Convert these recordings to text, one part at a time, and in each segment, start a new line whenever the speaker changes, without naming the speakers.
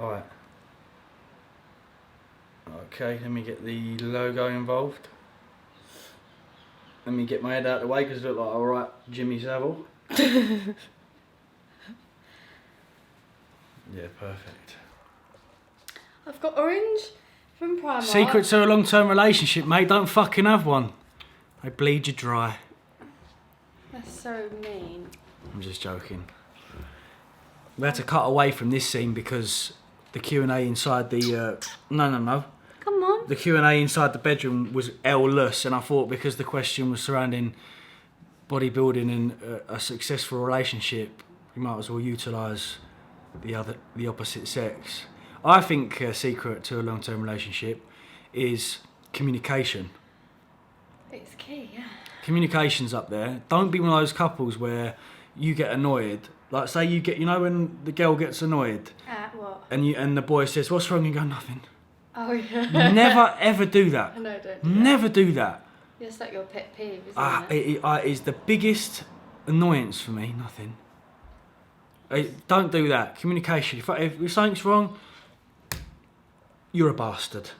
Alright. Okay, let me get the logo involved. Let me get my head out of the way because I look like alright Jimmy Savile. Yeah, perfect.
I've got orange from Primark.
Secret to a long-term relationship, mate. Don't fucking have one. They bleed you dry.
That's so mean.
I'm just joking. We had to cut away from this scene because the Q&A inside the... No.
Come on.
The Q&A inside the bedroom was L-less, and I thought because the question was surrounding bodybuilding and a successful relationship, you might as well utilise the opposite sex. I think a secret to a long-term relationship is communication.
It's key, yeah.
Communication's up there. Don't be one of those couples where you get annoyed. Like, say you get, you know, when the girl gets annoyed.
At what?
And the boy says, "What's wrong?" And you go, "Nothing."
Oh yeah.
Never ever do that.
No, don't.
Never do that.
It's like your pet peeve, isn't it?
It is the biggest annoyance for me. Nothing. Don't do that. Communication. If something's wrong, you're a bastard.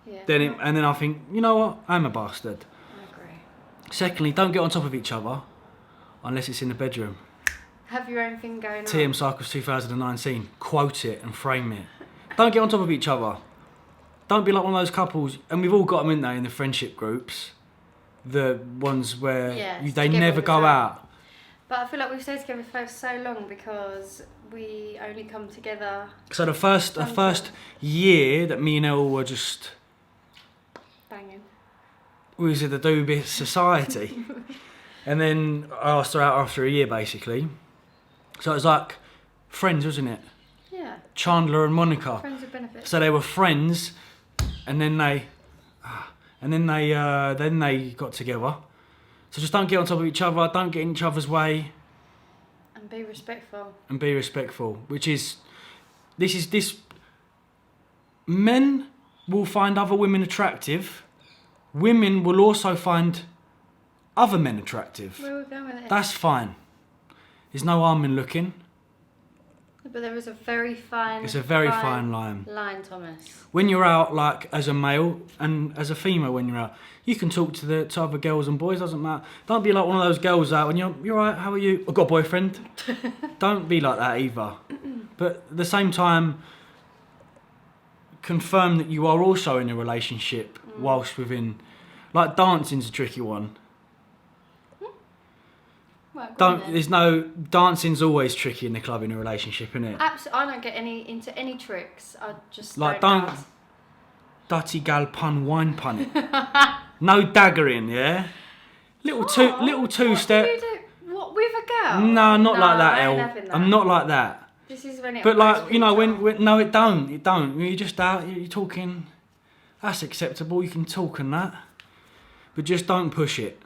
Yeah.
And then I think, you know what? I'm a bastard.
I agree.
Secondly, don't get on top of each other unless it's in the bedroom.
Have your own thing going on.
TM Cycles 2019. Quote it and frame it. Don't get on top of each other. Don't be like one of those couples, and we've all got them in there in the friendship groups. The ones where they never go out.
But I feel like we've stayed together for so long because we only come together.
So the first year that me and Elle were just
Banging.
we was in the Dubai society, and then I asked her out after a year basically. So it was like friends, wasn't it?
Yeah.
Chandler and Monica.
Friends with benefits.
So they were friends, and then they got together. So just don't get on top of each other. Don't get in each other's way.
And be respectful.
And be respectful, this. Men will find other women attractive. Women will also find other men attractive.
Where are we going with it?
That's fine. There's no harm in looking.
But there is a very fine...
It's a very fine line.
Line, Thomas.
When you're out, like, as a male and as a female when you're out, you can talk to other girls and boys, doesn't matter. Don't be like one of those girls out when you're right, how are you? I've got a boyfriend. Don't be like that either. But at the same time, confirm that you are also in a relationship whilst within... Like, dancing's a tricky one. There's no dancing's always tricky in the club in a relationship, isn't it?
Absolutely, I don't get into any tricks. I just
like
don't.
Don't dirty gal pun wine pun it. No daggering, yeah. Little two step.
What do you do? What with a girl?
No, not like that,
I ain't
Elle.
having that.
I'm not like that.
This is when it.
But like, you know, when no, it don't. When you're just out, you're talking. That's acceptable. You can talk and that, but just don't push it.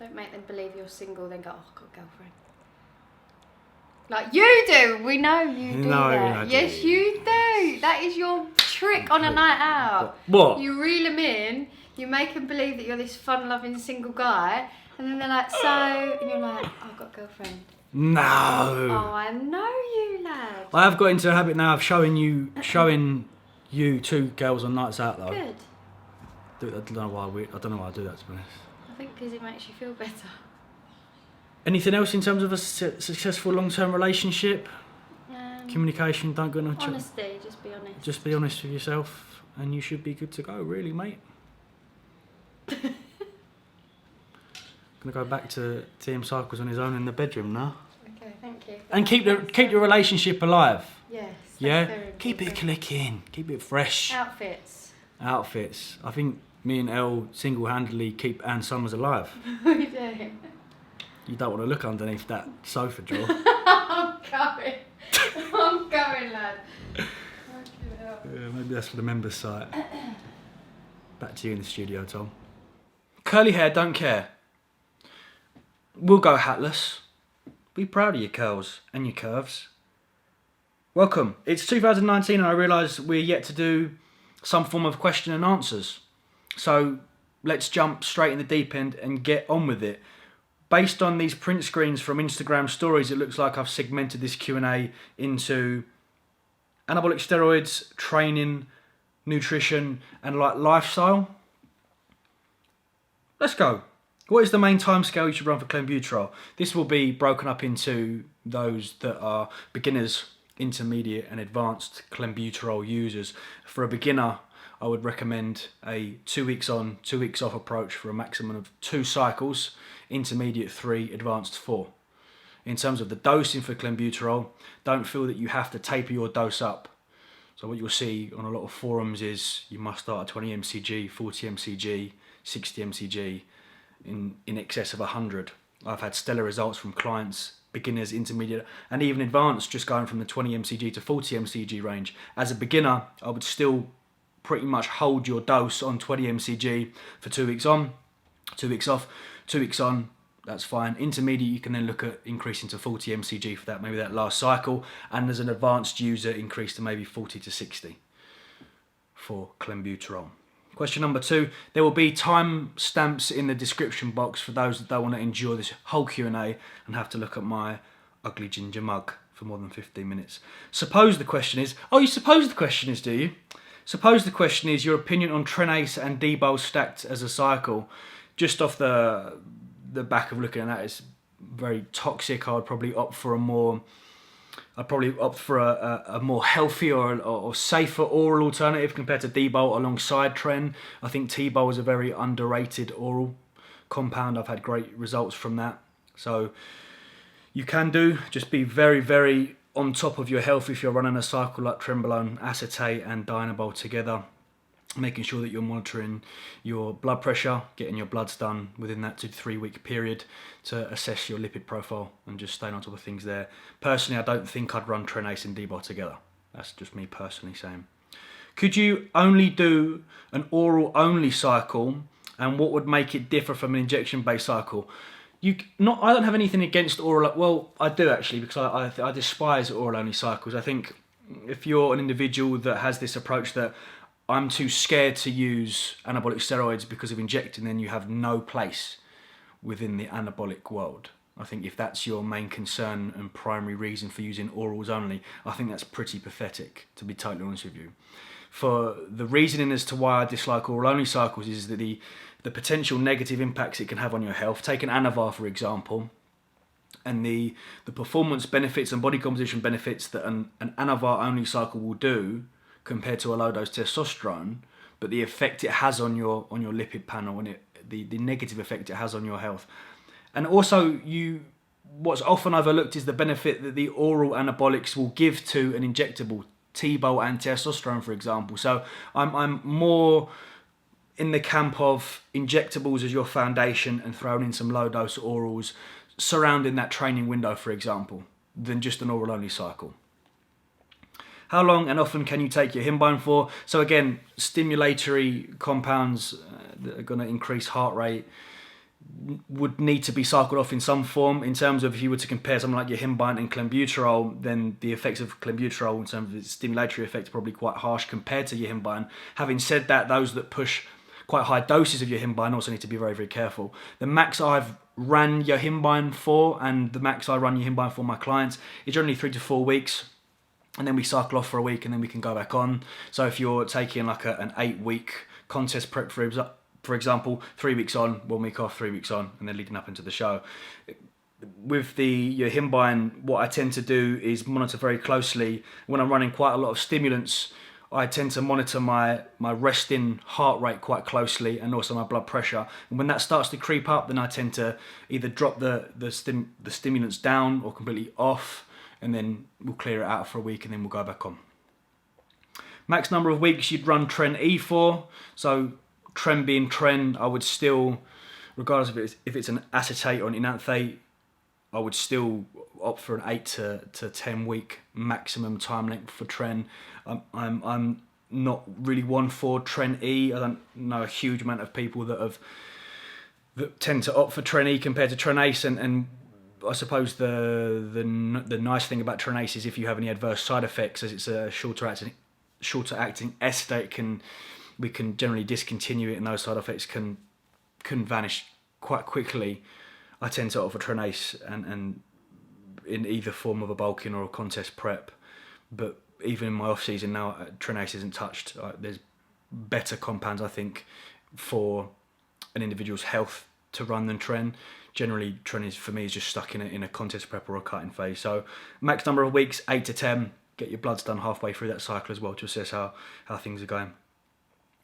Don't make them believe you're single, then go, oh, I've got a girlfriend. Like you do. We know you do that. Yes, you do. That is your trick on a night out.
What?
You reel them in, you make them believe that you're this fun-loving single guy, and then they're like, so, and you're like, oh, I've got a girlfriend.
No.
Oh, I know you, lad.
I have got into a habit now of showing you two girls on nights out though.
Good.
I don't know why I do that, to be honest.
I think because it makes you feel better.
Anything else in terms of a successful long-term relationship? Communication, don't go on.
Honesty, just be honest.
Just be honest with yourself, and you should be good to go, really, mate. Gonna go back to TM Cycles on his own in the bedroom now.
Okay, thank you.
And keep the relationship alive.
Yes.
Yeah. Keep it clicking. Keep it fresh. Outfits. I think me and Elle single-handedly keep Ann Summers alive.
We do.
You don't want to look underneath that sofa drawer.
I'm going, lad.
Yeah, maybe that's for the members' site. Back to you in the studio, Tom. Curly hair, don't care. We'll go hatless. Be proud of your curls and your curves. Welcome. It's 2019 and I realise we're yet to do some form of question and answers. So let's jump straight in the deep end and get on with it. Based on these print screens from Instagram stories, it looks like I've segmented this Q&A into anabolic steroids, training, nutrition, and like lifestyle. Let's go. What is the main timescale you should run for clenbuterol? This will be broken up into those that are beginners, intermediate and advanced clenbuterol users. For a beginner, I would recommend a 2 weeks on, 2 weeks off approach for a maximum of 2 cycles, intermediate 3, advanced 4. In terms of the dosing for clenbuterol, don't feel that you have to taper your dose up. So what you'll see on a lot of forums is you must start at 20 mcg, 40 mcg, 60 mcg, in excess of 100. I've had stellar results from clients, beginners, intermediate, and even advanced, just going from the 20 mcg to 40 mcg range. As a beginner, I would still pretty much hold your dose on 20 mcg for 2 weeks on, 2 weeks off, 2 weeks on. That's fine. Intermediate, you can then look at increasing to 40 mcg for that, maybe that last cycle, and as an advanced user, increase to maybe 40 to 60 for clenbuterol. Question number 2, there will be time stamps in the description box for those that don't want to endure this whole Q&A and have to look at my ugly ginger mug for more than 15 minutes. Suppose the question is, oh, you suppose the question is, do you? Suppose the question is your opinion on Tren Ace and D-Bowl stacked as a cycle. Just off the back of looking at that, it's very toxic. I'd probably opt for a more healthy or safer oral alternative compared to D-Bowl alongside Tren. I think T-Bowl is a very underrated oral compound. I've had great results from that. So you can just be very, very on top of your health if you're running a cycle like Trenbolone, acetate and Dynabol together. Making sure that you're monitoring your blood pressure, getting your bloods done within that 2 to 3 week period to assess your lipid profile and just staying on top of things there. Personally, I don't think I'd run Tren Ace and D-Bowl together. That's just me personally saying. Could you only do an oral only cycle, and what would make it differ from an injection based cycle? I don't have anything against oral. Well, I do actually, because I despise oral only cycles. I think if you're an individual that has this approach that I'm too scared to use anabolic steroids because of injecting, then you have no place within the anabolic world. I think if that's your main concern and primary reason for using orals only, I think that's pretty pathetic, to be totally honest with you. For the reasoning as to why I dislike oral only cycles is that the potential negative impacts it can have on your health. Take an Anavar, for example, and the performance benefits and body composition benefits that an Anavar only cycle will do compared to a low dose testosterone, but the effect it has on your lipid panel and the negative effect it has on your health. And also, what's often overlooked is the benefit that the oral anabolics will give to an injectable, T-Bowl and testosterone, for example. So I'm more in the camp of injectables as your foundation and throwing in some low dose orals surrounding that training window, for example, than just an oral only cycle. How long and often can you take your yohimbine for? So again, stimulatory compounds that are going to increase heart rate would need to be cycled off in some form. In terms of if you were to compare something like your yohimbine and clenbuterol, then the effects of clenbuterol in terms of its stimulatory effect are probably quite harsh compared to your yohimbine. Having said that, those that push quite high doses of your yohimbine also need to be very, very careful. The max I've ran your yohimbine for, and the max I run your yohimbine for my clients, is generally 3 to 4 weeks. And then we cycle off for a week and then we can go back on. So if you're taking like an 8-week contest prep, for example, 3 weeks on, 1 week off, 3 weeks on, and then leading up into the show. With your yohimbine, what I tend to do is monitor very closely. When I'm running quite a lot of stimulants, I tend to monitor my resting heart rate quite closely and also my blood pressure. And when that starts to creep up, then I tend to either drop the stimulants down or completely off, and then we'll clear it out for a week and then we'll go back on. Max number of weeks you'd run Tren E for. So Tren being Tren, I would still, regardless of if it's an acetate or an enanthate, I would still opt for an 8 to 10 week maximum time length for Tren. I'm not really one for Tren E. I don't know a huge amount of people that tend to opt for Tren E compared to Tren Ace, and I suppose the nice thing about Tren Ace is if you have any adverse side effects, as it's a shorter acting acetate, we can generally discontinue it, and those side effects can vanish quite quickly. I tend to opt for Tren Ace and in either form of a bulking or a contest prep, but even in my off season now, Tren isn't touched. There's better compounds, I think, for an individual's health to run than Tren. Generally, Tren is, for me, is just stuck in a contest prep or a cutting phase. So max number of weeks, 8 to 10. Get your bloods done halfway through that cycle as well to assess how things are going.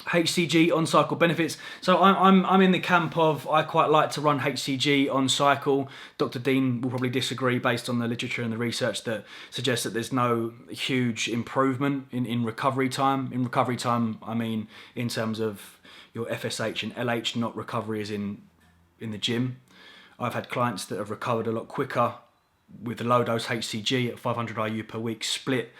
HCG on cycle benefits. So I'm in the camp of, I quite like to run HCG on cycle. Dr. Dean will probably disagree based on the literature and the research that suggests that there's no huge improvement in recovery time. In recovery time, I mean in terms of your FSH and LH, not recovery as in the gym. I've had clients that have recovered a lot quicker with the low dose HCG at 500 IU per week split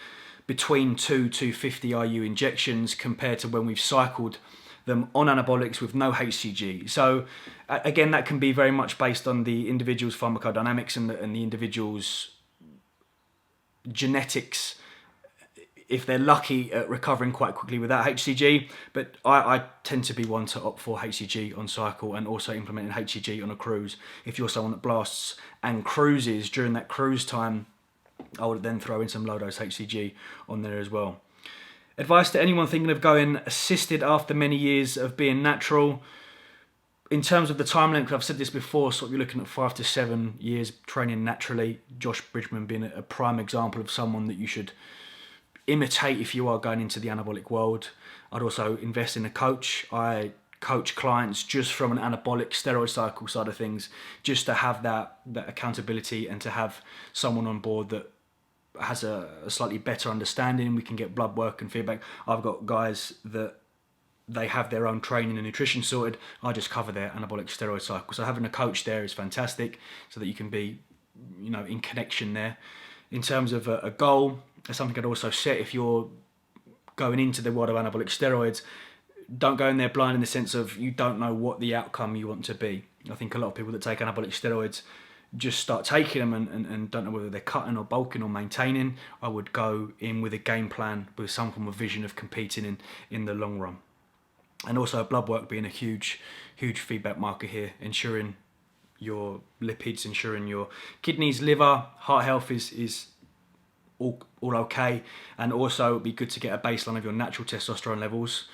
between 250 IU injections compared to when we've cycled them on anabolics with no HCG. So again, that can be very much based on the individual's pharmacodynamics and the individual's genetics, if they're lucky at recovering quite quickly without HCG. But I tend to be one to opt for HCG on cycle and also implementing HCG on a cruise. If you're someone that blasts and cruises during that cruise time, I would then throw in some low dose HCG on there as well. Advice to anyone thinking of going assisted after many years of being natural. In terms of the time length, I've said this before, so you're looking at 5 to 7 years training naturally. Josh Bridgman being a prime example of someone that you should imitate if you are going into the anabolic world. I'd also invest in a coach. I coach clients just from an anabolic steroid cycle side of things, just to have that accountability and to have someone on board that has a slightly better understanding. We can get blood work and feedback. I've got guys that they have their own training and nutrition sorted. I just cover their anabolic steroid cycle. So having a coach there is fantastic, so that you can be, in connection there. In terms of a goal, that's something I'd also set if you're going into the world of anabolic steroids. Don't go in there blind in the sense of you don't know what the outcome you want to be. I think a lot of people that take anabolic steroids just start taking them and don't know whether they're cutting or bulking or maintaining. I would go in with a game plan, with some form of vision of competing in the long run. And also blood work being a huge feedback marker here, ensuring your lipids, ensuring your kidneys, liver, heart health is all okay. And also it'd be good to get a baseline of your natural testosterone levels,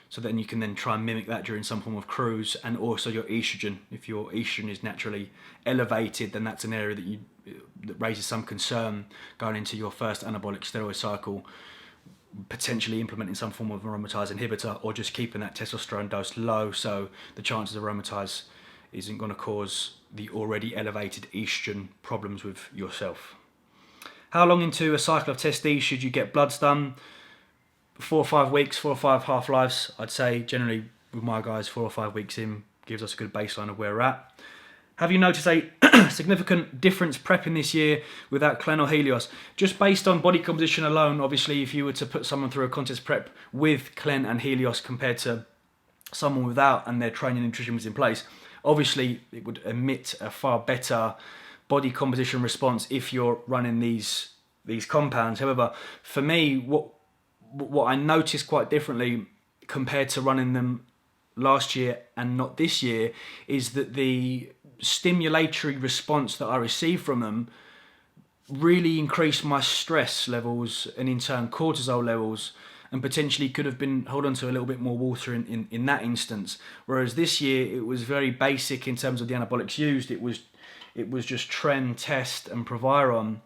so then you can then try and mimic that during some form of cruise. And also your estrogen. If your estrogen is naturally elevated, then that's an area that raises some concern going into your first anabolic steroid cycle, potentially implementing some form of aromatase inhibitor or just keeping that testosterone dose low, so the chances of aromatase isn't going to cause the already elevated estrogen problems with yourself. How long into a cycle of testes should you get bloods done? 4 or 5 weeks, 4 or 5 half-lives. I'd say generally with my guys, 4 or 5 weeks in gives us a good baseline of where we're at. Have you noticed a significant difference prepping this year without Clen or Helios? Just based on body composition alone, obviously if you were to put someone through a contest prep with Clen and Helios compared to someone without and their training and nutrition was in place, obviously it would emit a far better body composition response if you're running these compounds. However, for me, what I noticed quite differently compared to running them last year and not this year is that the stimulatory response that I received from them really increased my stress levels and in turn cortisol levels, and potentially could have been hold on to a little bit more water in that instance. Whereas this year it was very basic in terms of the anabolics used. It was just Tren, Test and Proviron,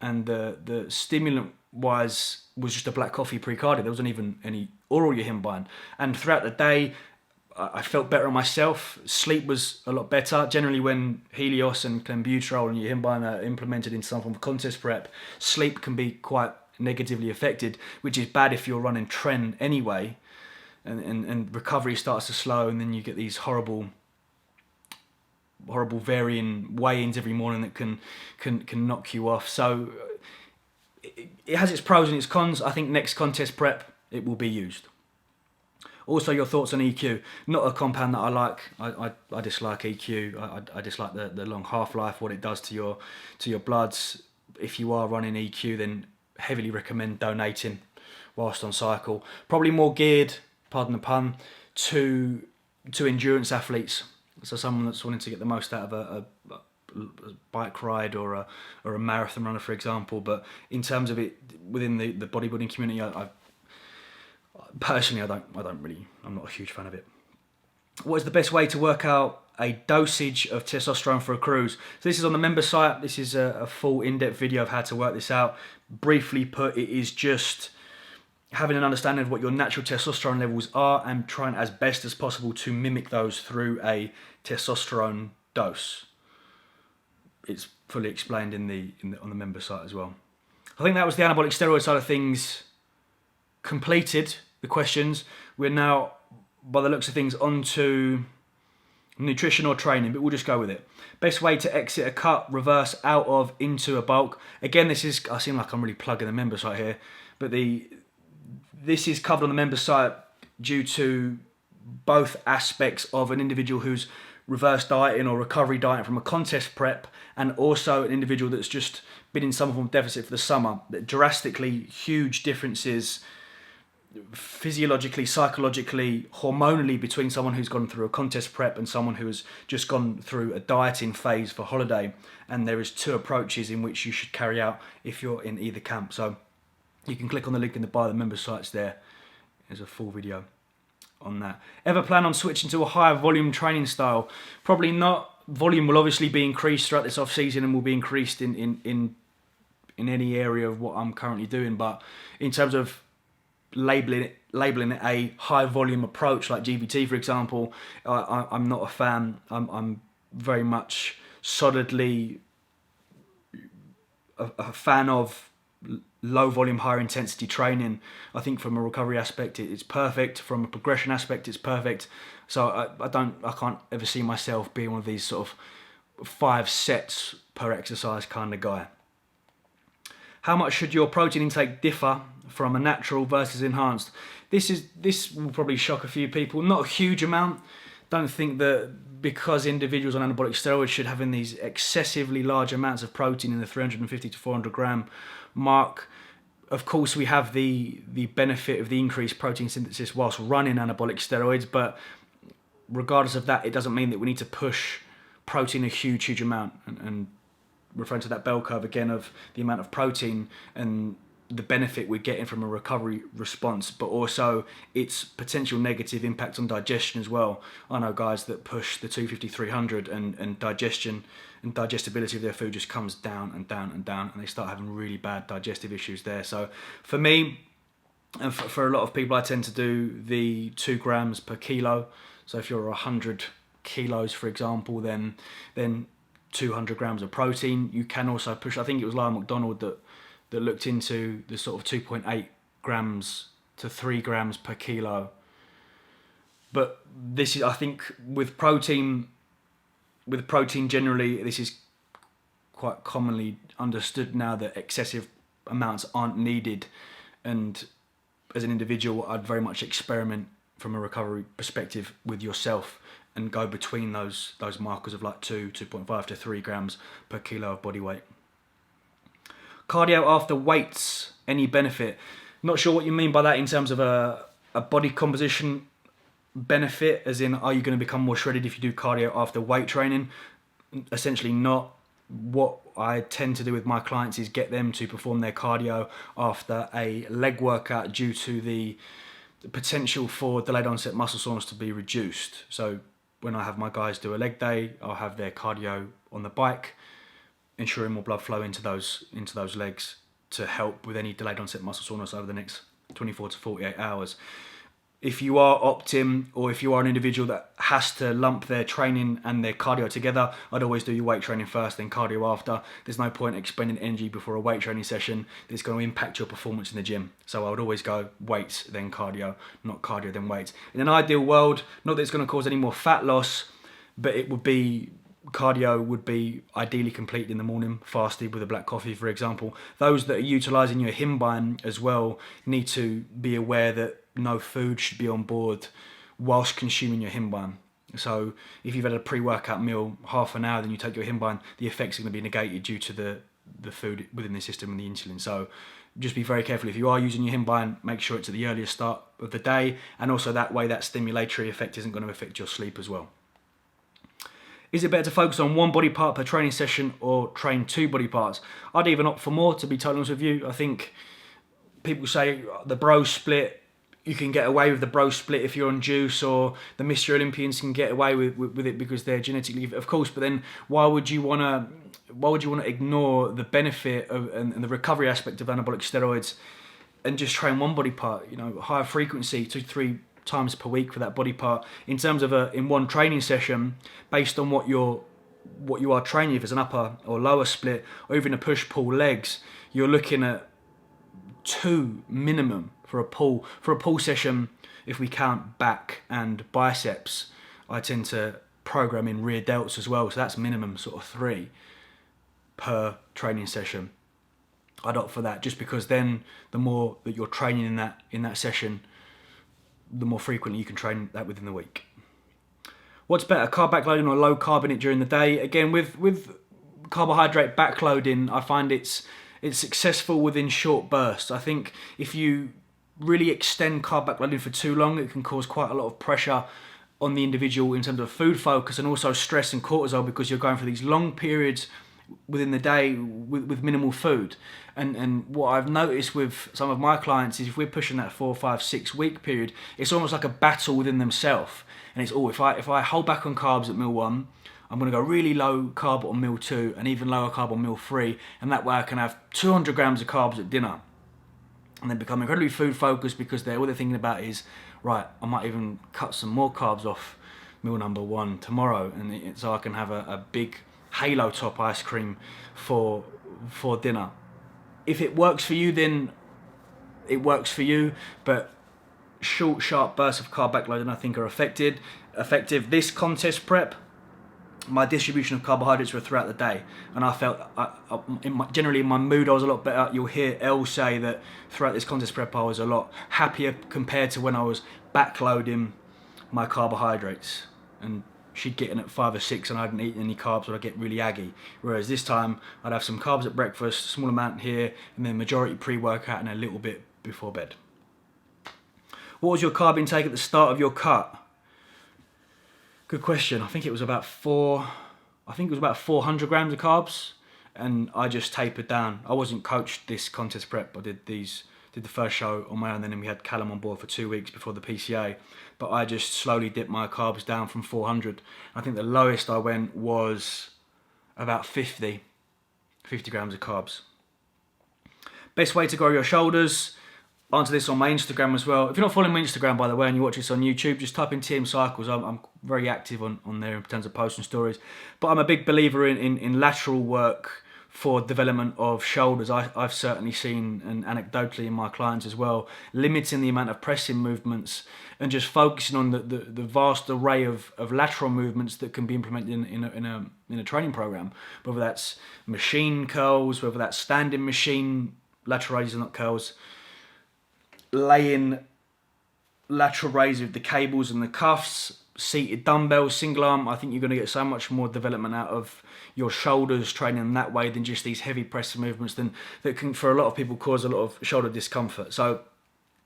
and the stimulant was just a black coffee pre-cardio. There wasn't even any oral yohimbine. And throughout the day, I felt better on myself. Sleep was a lot better. Generally, when Helios and clenbuterol and yohimbine are implemented in some form of contest prep, sleep can be quite negatively affected, which is bad if you're running Tren anyway. And recovery starts to slow, and then you get these horrible varying weigh-ins every morning that can knock you off. So it has its pros and its cons. I think next contest prep it will be used. Also, your thoughts on EQ. Not a compound that I like. I dislike EQ. I dislike the long half-life, what it does to your bloods. If you are running EQ, then heavily recommend donating whilst on cycle. Probably more geared, pardon the pun, to endurance athletes. So someone that's wanting to get the most out of bike ride or a marathon runner, for example. But in terms of it within the bodybuilding community, I personally, I'm not a huge fan of it. What is the best way to work out a dosage of testosterone for a cruise? So this is on the member site. This is a full in-depth video of how to work this out. Briefly put, it is just having an understanding of what your natural testosterone levels are and trying as best as possible to mimic those through a testosterone dose. It's fully explained on the member site as well. I think that was the anabolic steroid side of things completed, the questions. We're now, by the looks of things, onto nutrition or training, but we'll just go with it. Best way to exit a cut, reverse out of, into a bulk. Again, I seem like I'm really plugging the member site here, but this is covered on the member site due to both aspects of an individual who's reverse dieting or recovery dieting from a contest prep, and also an individual that's just been in some form of deficit for the summer. Drastically huge differences physiologically, psychologically, hormonally between someone who's gone through a contest prep and someone who has just gone through a dieting phase for holiday. And there is two approaches in which you should carry out if you're in either camp. So you can click on the link in the bio, the member sites there. There's a full video on that. Ever plan on switching to a higher volume training style? Probably not. Volume will obviously be increased throughout this off season and will be increased in any area of what I'm currently doing. But in terms of labeling it a high volume approach like GVT, for example, I'm not a fan. I'm very much solidly a fan of low volume, higher intensity training. I think from a recovery aspect it's perfect. From a progression aspect it's perfect. So I can't ever see myself being one of these sort of 5 sets per exercise kind of guy. How much should your protein intake differ from a natural versus enhanced? This will probably shock a few people. Not a huge amount. Don't think that because individuals on anabolic steroids should have in these excessively large amounts of protein in the 350 to 400 gram mark. Of course, we have the benefit of the increased protein synthesis whilst running anabolic steroids, but regardless of that, it doesn't mean that we need to push protein a huge amount. And referring to that bell curve again of the amount of protein and the benefit we're getting from a recovery response, but also its potential negative impact on digestion as well. I know guys that push the 250, 300 and digestion and digestibility of their food just comes down and down and down, and they start having really bad digestive issues there. So for me, and for a lot of people, I tend to do the 2 grams per kilo. So if you're 100 kilos, for example, then 200 grams of protein. You can also push, I think it was Lyle McDonald that looked into the sort of 2.8 grams to 3 grams per kilo. But this is, I think, with protein generally, this is quite commonly understood now that excessive amounts aren't needed. And as an individual, I'd very much experiment from a recovery perspective with yourself and go between those markers of like 2.5 to 3 grams per kilo of body weight. Cardio after weights, any benefit? Not sure what you mean by that in terms of a body composition benefit, as in are you going to become more shredded if you do cardio after weight training? Essentially not. What I tend to do with my clients is get them to perform their cardio after a leg workout due to the potential for delayed onset muscle soreness to be reduced. So when I have my guys do a leg day, I'll have their cardio on the bike, ensuring more blood flow into those legs to help with any delayed onset muscle soreness over the next 24 to 48 hours. If you are optim, or if you are an individual that has to lump their training and their cardio together, I'd always do your weight training first, then cardio after. There's no point expending energy before a weight training session that's going to impact your performance in the gym. So I would always go weights, then cardio, not cardio, then weights. In an ideal world, not that it's going to cause any more fat loss, but cardio would be ideally completed in the morning, fasted with a black coffee, for example. Those that are utilising your yohimbine as well need to be aware that no food should be on board whilst consuming your yohimbine. So if you've had a pre-workout meal half an hour, then you take your yohimbine, the effects are going to be negated due to the food within the system and the insulin. So just be very careful. If you are using your yohimbine, make sure it's at the earliest start of the day, and also that way that stimulatory effect isn't going to affect your sleep as well. Is it better to focus on one body part per training session or train 2 body parts? I'd even opt for more, to be totally honest with you. I think people say the bro split, you can get away with the bro split if you're on juice, or the Mr. Olympians can get away with it because they're genetically, of course, but then why would you want to ignore the benefit of, and the recovery aspect of anabolic steroids and just train one body part, you know, higher frequency, 2-3 times per week for that body part in terms of in one training session, based on what you are training. If it's an upper or lower split, or even a push pull legs, you're looking at 2 minimum for a pull session. If we count back and biceps, I tend to program in rear delts as well, so that's minimum sort of 3 per training session. I'd opt for that, just because then the more that you're training in that session, the more frequently you can train that within the week. What's better, carb backloading or low carb in it during the day? Again, with carbohydrate backloading, I find it's successful within short bursts. I think if you really extend carb backloading for too long, it can cause quite a lot of pressure on the individual in terms of food focus, and also stress and cortisol, because you're going for these long periods within the day with minimal food. And what I've noticed with some of my clients is if we're pushing that 4, 5, 6 week period, it's almost like a battle within themselves. And it's if I hold back on carbs at meal 1, I'm going to go really low carb on meal 2 and even lower carb on meal 3, and that way I can have 200 grams of carbs at dinner and then become incredibly food focused, because what they're thinking about is, right, I might even cut some more carbs off meal number 1 tomorrow, and so I can have a big halo top ice cream for dinner. If it works for you, then it works for you, but short, sharp bursts of carb backloading I think are effective. This contest prep, my distribution of carbohydrates were throughout the day, and I felt generally in my mood I was a lot better. You'll hear Elle say that throughout this contest prep I was a lot happier compared to when I was backloading my carbohydrates, and she'd get in at 5 or 6 and I hadn't eaten any carbs, or I'd get really aggy. Whereas this time I'd have some carbs at breakfast, a small amount here, and then majority pre-workout and a little bit before bed. What was your carb intake at the start of your cut? Good question. I think it was about 400 grams of carbs, and I just tapered down. I wasn't coached this contest prep. I did the first show on my own, and then we had Callum on board for 2 weeks before the PCA. But I just slowly dipped my carbs down from 400. I think the lowest I went was about 50 grams of carbs. Best way to grow your shoulders? Answer this on my Instagram as well. If you're not following my Instagram, by the way, and you watch this on YouTube, just type in TM Cycles. I'm very active on there in terms of posting stories. But I'm a big believer in lateral work for development of shoulders. I've certainly seen, and anecdotally in my clients as well, limiting the amount of pressing movements and just focusing on the vast array of lateral movements that can be implemented in a training program. Whether that's machine curls, whether that's standing machine lateral raises, not curls, laying lateral raises with the cables and the cuffs, seated dumbbells, single arm. I think you're going to get so much more development out of your shoulders training in that way than just these heavy pressing movements that can, for a lot of people, cause a lot of shoulder discomfort. So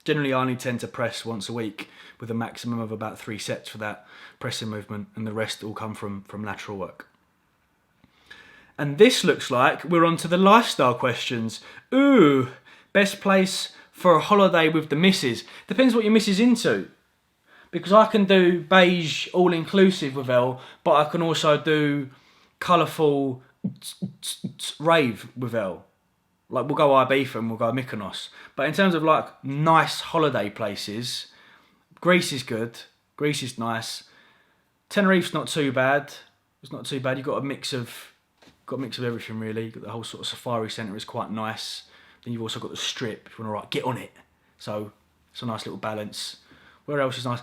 generally I only tend to press once a week with a maximum of about 3 sets for that pressing movement, and the rest will come from lateral work. And this looks like we're on to the lifestyle questions. Ooh, best place for a holiday with the missus. Depends what your missus into. Because I can do beige all-inclusive with Elle, but I can also do colourful rave with Elle. Like, we'll go Ibiza and we'll go Mykonos. But in terms of like nice holiday places, Greece is good. Greece is nice. Tenerife's not too bad. It's not too bad. You've got a mix of everything really. You've got the whole sort of safari centre is quite nice. Then you've also got the strip, if you want to get on it. So it's a nice little balance. Where else is nice?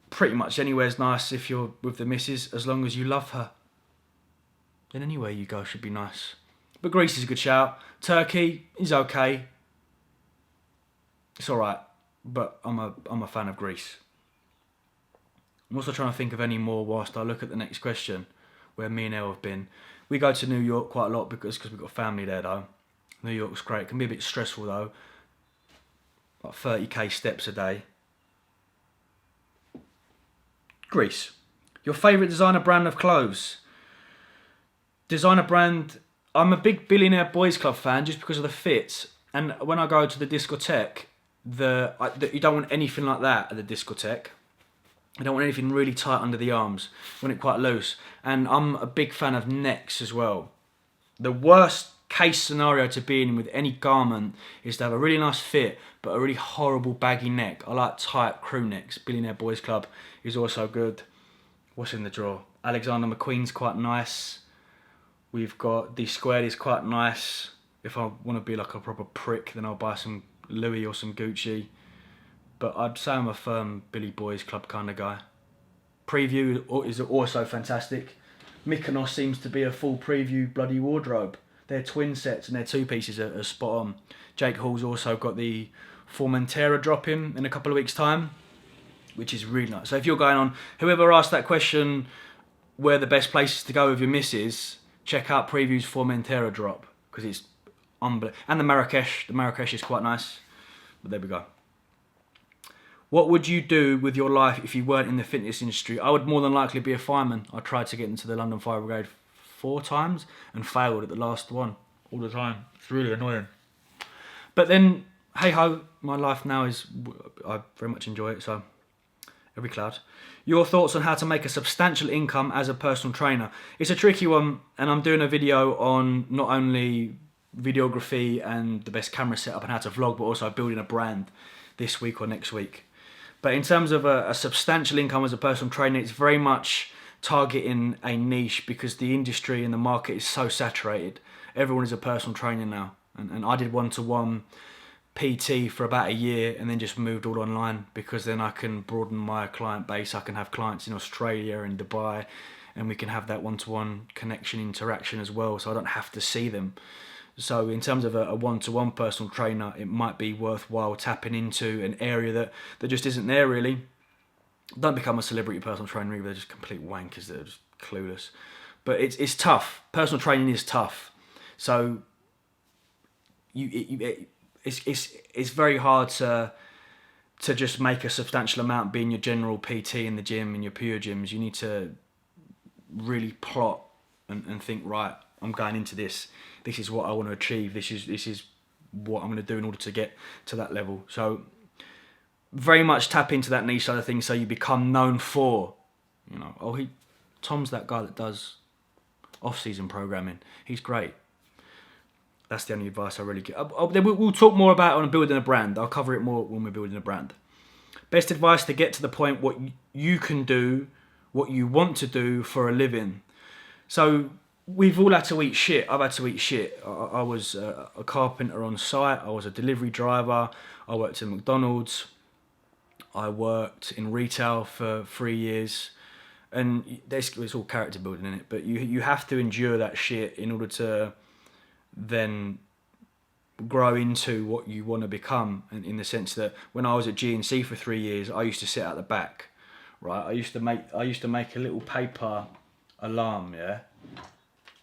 Pretty much anywhere's nice if you're with the missus, as long as you love her. Then anywhere you go should be nice. But Greece is a good shout. Turkey is okay. It's alright, but I'm a fan of Greece. I'm also trying to think of any more whilst I look at the next question, where me and Elle have been. We go to New York quite a lot because we've got family there though. New York's great. It can be a bit stressful though. Like 30k steps a day. Greece. Your favourite designer brand of clothes? Designer brand, I'm a big Billionaire Boys Club fan just because of the fit. And when I go to the discotheque, you don't want anything like that at the discotheque. You don't want anything really tight under the arms. You want it quite loose. And I'm a big fan of necks as well. The worst case scenario to be in with any garment is to have a really nice fit, but a really horrible baggy neck. I like tight crew necks. Billionaire Boys Club is also good. What's in the drawer? Alexander McQueen's quite nice. We've got D Squared is quite nice. If I want to be like a proper prick, then I'll buy some Louis or some Gucci. But I'd say I'm a firm Billy Boys Club kind of guy. Preview is also fantastic. Mykonos seems to be a full preview bloody wardrobe. Their twin sets and their two pieces are spot on. Jake Hall's also got the Formentera drop in a couple of weeks' time, which is really nice. So if you're going on, whoever asked that question, where the best places to go with your missus, check out Preview's Formentera drop, because it's unbelievable. And the Marrakesh is quite nice. But there we go. What would you do with your life if you weren't in the fitness industry? I would more than likely be a fireman. I tried to get into the London Fire Brigade 4 times and failed at the last one all the time. It's really annoying. But then, hey ho, my life now is, I very much enjoy it, so every cloud. Your thoughts on how to make a substantial income as a personal trainer? It's a tricky one, and I'm doing a video on not only videography and the best camera setup and how to vlog, but also building a brand this week or next week. But in terms of a substantial income as a personal trainer, it's very much targeting a niche, because the industry and the market is so saturated. Everyone is a personal trainer now. And I did one-to-one PT for about a year and then just moved all online, because then I can broaden my client base. I can have clients in Australia and Dubai, and we can have that one-to-one connection, interaction as well, so I don't have to see them. So in terms of a one-to-one personal trainer, it might be worthwhile tapping into an area that just isn't there really. Don't become a celebrity personal trainer either. They're just complete wankers. They're just clueless. But it's tough. Personal training is tough. So it's very hard to just make a substantial amount being your general PT in the gym and your pure gyms. You need to really plot and think, right, I'm going into this. This is what I want to achieve. This is what I'm going to do in order to get to that level. So very much tap into that niche side of things, so you become known for, Tom's that guy that does off-season programming. He's great. That's the only advice I really get. We'll talk more about it on building a brand. I'll cover it more when we're building a brand. Best advice to get to the point what you can do, what you want to do for a living. So we've all had to eat shit. I've had to eat shit. I was a carpenter on site. I was a delivery driver. I worked in McDonald's. I worked in retail for 3 years. And it's all character building in it. But you have to endure that shit in order to then grow into what you want to become. In the sense that when I was at GNC for 3 years, I used to sit at the back. Right? I used to make a little paper alarm, yeah?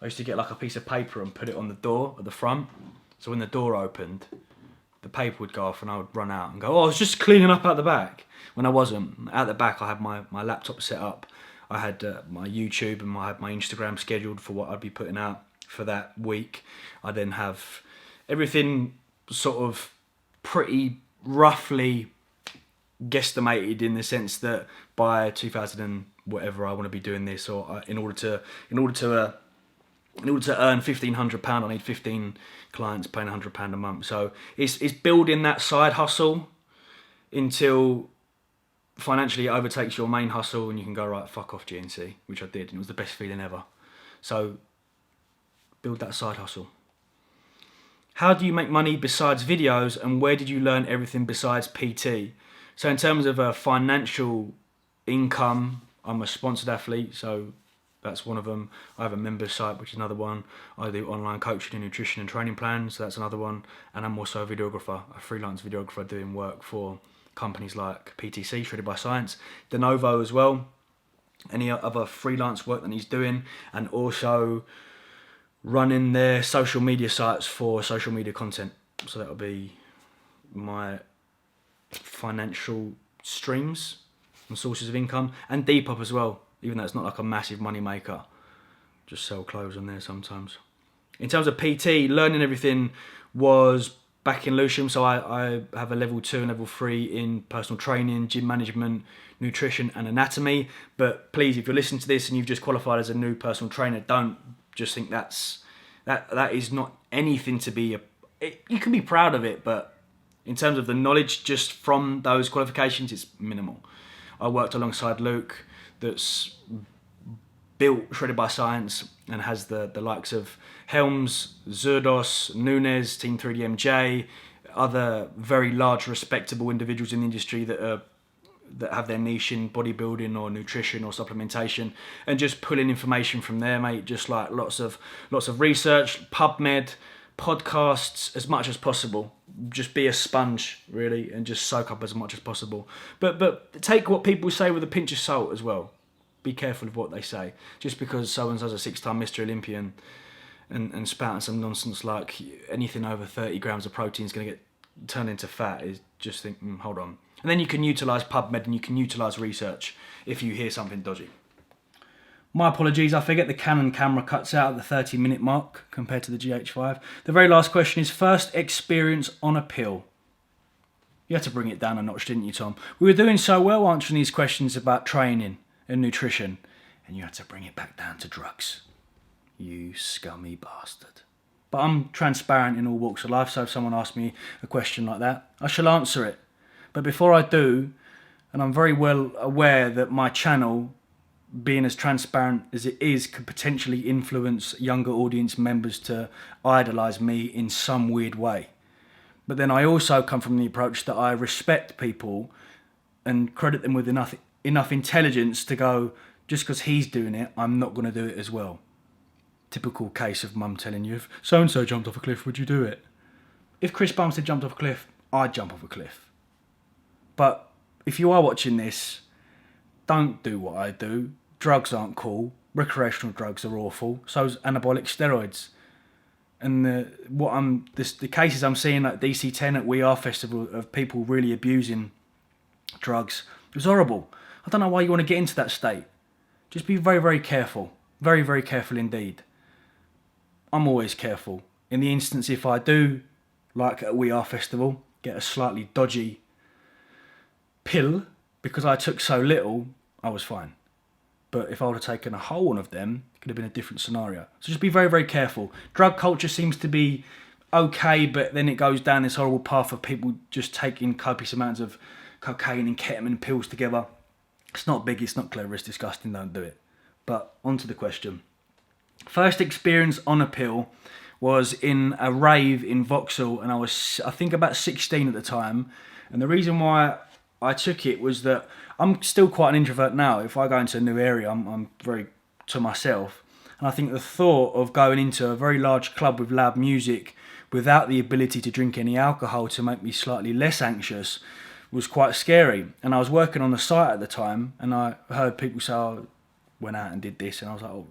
I used to get like a piece of paper and put it on the door at the front. So when the door opened, the paper would go off and I would run out and go, I was just cleaning up at the back. When I wasn't. At the back I had my laptop set up. I had my YouTube and I had my Instagram scheduled for what I'd be putting out for that week. I then have everything sort of pretty roughly guesstimated, in the sense that by 2000 and whatever I want to be doing this, or in order to earn £1,500, I need 15 clients paying £100 a month. So it's building that side hustle until financially it overtakes your main hustle and you can go, right, fuck off GNC, which I did, and it was the best feeling ever. So build that side hustle. How do you make money besides videos, and where did you learn everything besides PT? So in terms of a financial income, I'm a sponsored athlete, so that's one of them. I have a members site, which is another one. I do online coaching and nutrition and training plans, so that's another one. And I'm also a videographer, a freelance videographer doing work for companies like PTC, Shredded by Science, De Novo as well, any other freelance work that he's doing, and also running their social media sites for social media content. So that'll be my financial streams and sources of income, and Depop as well. even though it's not like a massive money maker. Just sell clothes on there sometimes. In terms of PT, learning everything was back in Lewisham, so I have a level 2 and level 3 in personal training, gym management, nutrition and anatomy. But please, if you're listening to this and you've just qualified as a new personal trainer, don't just think that is not anything to be... you can be proud of it, but in terms of the knowledge just from those qualifications, it's minimal. I worked alongside Luke, that's built Shredded by Science and has the likes of Helms, Zerdos, Nunes, Team 3DMJ, other very large respectable individuals in the industry that have their niche in bodybuilding or nutrition or supplementation, and just pulling information from there, mate. Just like lots of research, PubMed, podcasts, as much as possible. Just be a sponge, really, and just soak up as much as possible. But take what people say with a pinch of salt as well. Be careful of what they say. Just because someone's a 6-time Mr. Olympian and spouting some nonsense like anything over 30 grams of protein is going to get turned into fat, is just think, hold on. And then you can utilise PubMed and you can utilise research if you hear something dodgy. My apologies, I forget the Canon camera cuts out at the 30-minute mark compared to the GH5. The very last question is first experience on a pill. You had to bring it down a notch, didn't you, Tom? We were doing so well answering these questions about training and nutrition, and you had to bring it back down to drugs. You scummy bastard. But I'm transparent in all walks of life, so if someone asks me a question like that, I shall answer it. But before I do, and I'm very well aware that my channel, being as transparent as it is, could potentially influence younger audience members to idolise me in some weird way. But then I also come from the approach that I respect people and credit them with enough intelligence to go, just because he's doing it, I'm not going to do it as well. Typical case of mum telling you, if so-and-so jumped off a cliff, would you do it? If Chris Bumstead jumped off a cliff, I'd jump off a cliff. But if you are watching this, don't do what I do. Drugs aren't cool. Recreational drugs are awful. So's anabolic steroids. And the cases I'm seeing at DC10 at We Are Festival of people really abusing drugs, it was horrible. I don't know why you want to get into that state. Just be very, very careful. Very, very careful indeed. I'm always careful. In the instance if I do, like at We Are Festival, get a slightly dodgy pill, because I took so little, I was fine. But if I would have taken a whole one of them, it could have been a different scenario. So just be very, very careful. Drug culture seems to be okay, but then it goes down this horrible path of people just taking copious amounts of cocaine and ketamine pills together. It's not big, it's not clever, it's disgusting, don't do it. But on to the question. First experience on a pill was in a rave in Vauxhall, and I was, I think, about 16 at the time. And the reason why I took it was that I'm still quite an introvert now. If I go into a new area, I'm very to myself. And I think the thought of going into a very large club with loud music without the ability to drink any alcohol to make me slightly less anxious was quite scary. And I was working on the site at the time, and I heard people say, oh, went out and did this, and I was like, oh,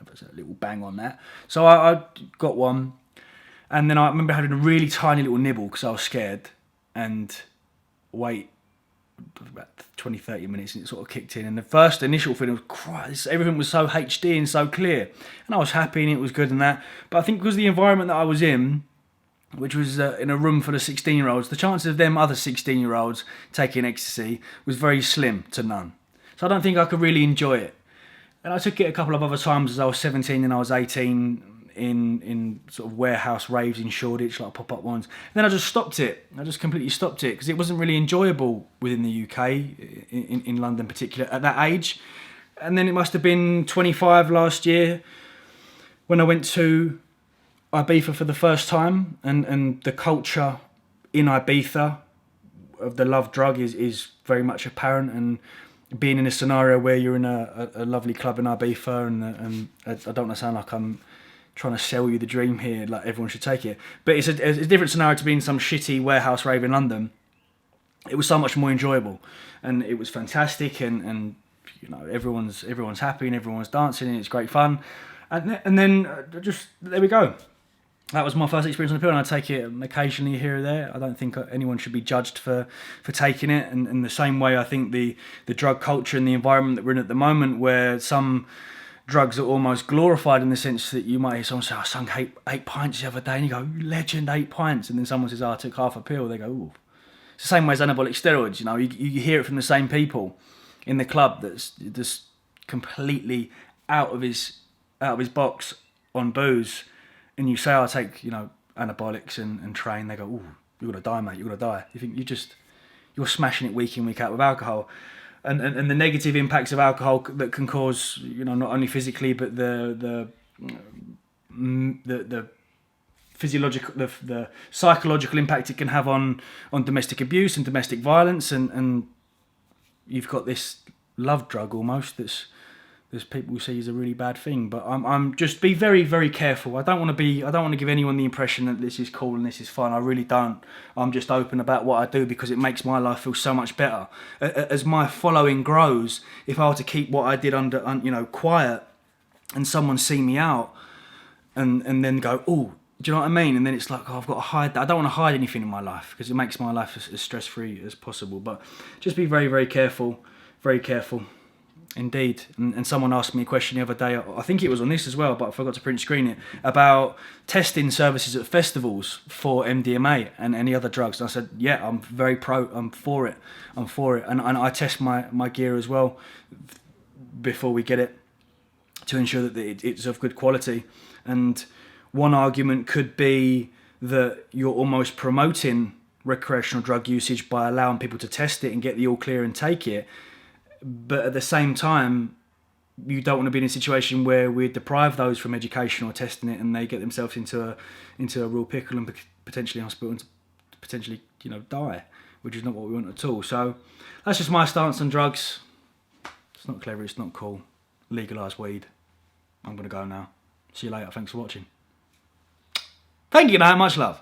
there's a little bang on that. So I got one, and then I remember having a really tiny little nibble because I was scared, and wait about 20-30 minutes and it sort of kicked in, and the first initial feeling was, Christ, everything was so HD and so clear, and I was happy and it was good and that. But I think because of the environment that I was in, which was in a room full of 16-year-olds, the chances of them other 16-year-olds taking ecstasy was very slim to none. So I don't think I could really enjoy it. And I took it a couple of other times as I was 17 and I was 18 in sort of warehouse raves in Shoreditch, like pop-up ones. And then I just stopped it. I just completely stopped it because it wasn't really enjoyable within the UK, in London in particular, at that age. And then it must have been 25 last year when I went to Ibiza for the first time, and the culture in Ibiza of the love drug is very much apparent, and being in a scenario where you're in a lovely club in Ibiza, and I don't want to sound like I'm trying to sell you the dream here, like everyone should take it, but it's a different scenario to being some shitty warehouse rave in London. It was so much more enjoyable, and it was fantastic, and you know, everyone's happy and everyone's dancing and it's great fun, and then just there we go. that was my first experience on the pill, and I take it occasionally here or there. I don't think anyone should be judged for taking it. And in the same way, I think the drug culture and the environment that we're in at the moment, where some drugs are almost glorified in the sense that you might hear someone say, I sung eight pints the other day, and you go, legend, 8 pints. And then someone says, I took half a pill. They go, ooh. It's the same way as anabolic steroids. You know, you hear it from the same people in the club that's just completely out of his box on booze. And you say, I take, you know, anabolics and train. They go, ooh, you're going to die, mate. You're going to die. You think you're smashing it week in, week out with alcohol. And the negative impacts of alcohol that can cause, you know, not only physically, but the physiological, the psychological impact it can have on domestic abuse and domestic violence. And you've got this love drug almost there's people who say is a really bad thing, but I'm just be very, very careful. I don't want to give anyone the impression that this is cool and this is fun. I really don't. I'm just open about what I do because it makes my life feel so much better. As my following grows, if I were to keep what I did under quiet, and someone see me out, and then go, oh, do you know what I mean? And then it's like, oh, I've got to hide that. I don't want to hide anything in my life because it makes my life as stress-free as possible. But just be very, very careful. Very careful. Indeed. And someone asked me a question the other day, I think it was on this as well, but I forgot to print screen it, about testing services at festivals for MDMA and any other drugs. And I said, yeah, I'm for it. And I test my gear as well before we get it to ensure that it's of good quality. And one argument could be that you're almost promoting recreational drug usage by allowing people to test it and get the all clear and take it. But at the same time, you don't want to be in a situation where we deprive those from education or testing it, and they get themselves into a real pickle and potentially in hospital and potentially die, which is not what we want at all. So that's just my stance on drugs. It's not clever. It's not cool. Legalise weed. I'm gonna go now. See you later. Thanks for watching. Thank you. Much love.